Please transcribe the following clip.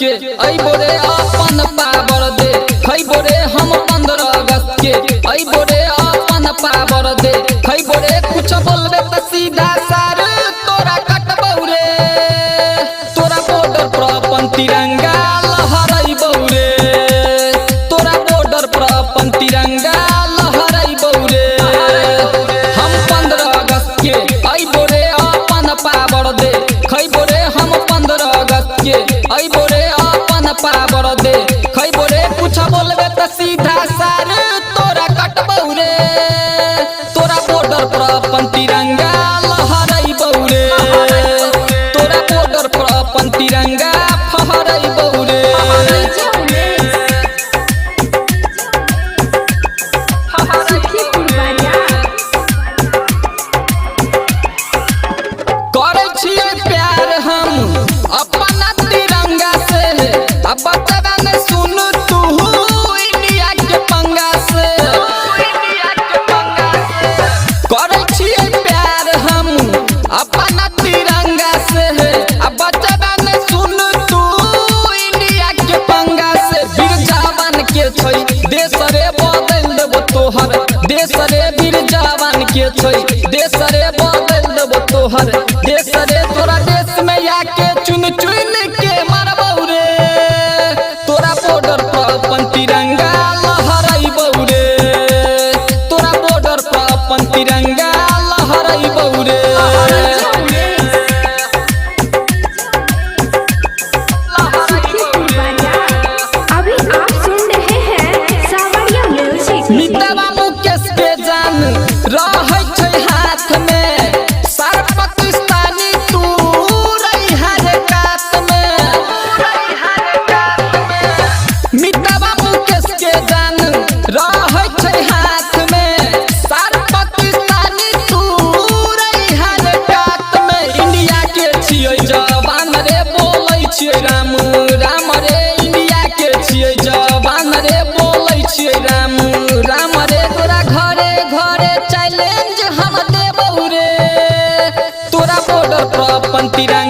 के अइबो रे अपन पावर दे खइबो रे हम 15 अगस्त के अइबो रे अपन पावर दे खइबो रे कुछ बोलबे त सीधा सार तोरा कटबौ रे तोरा बॉर्डर पर अपन तिरंगा लहराइबौ रे तोरा बॉर्डर पर अपन तिरंगा लहराइबौ रे हम 15 अगस्त के अइबो रे अपन पावर दे खइबो रे हम 15 अगस्त के अइबो रे अपन पावर दे खइबो रे कुछ बोलबे त सीधा सार तोरा कटबौ रे तोरा बॉर्डर पर अपन तिरंगा लहराइबौ रे तोरा बॉर्डर पर अपन तिरंगा फहराइबौ रे करे छियै प्यार हम अपना तिरंगा से अब बचबा ने सुन तू इंडिया के पंगा से करे छियै प्यार हम अपना तिरंगा से अब बचबा ने सुन तू इंडिया के पंगा से वीर जवान के छै देश रे बदल देबो तोहर देश रे वीर जवान के छै देश रे बदल देबो तोहर देश रे तोरा देश में आके चुन चुन के मारबौ रे तोरा बॉर्डर पर अपन तिरंगा लहराइबौ रे तोरा बॉर्डर पर अपन तिरंगा लहराइबौ रे अभी आप सुन रहे हैं सावरिया म्यूजिक। मितवा मुकेश के जान रहै छै हाथ में सारा पाकिस्तानी तू रही हर कात में मितवा मुकेश के जान रहै छै हाथ में सारा पाकिस्तानी तू रही हर कात में इंडिया के छियै जवान रे बोलै छियै राम राम रे इंडिया के छियै जवान रे बोलै छियै राम राम रे तोरा घरे घरे चैलेंज हम देबौ रे तोरा बॉर्डर पर अपन तिरंगा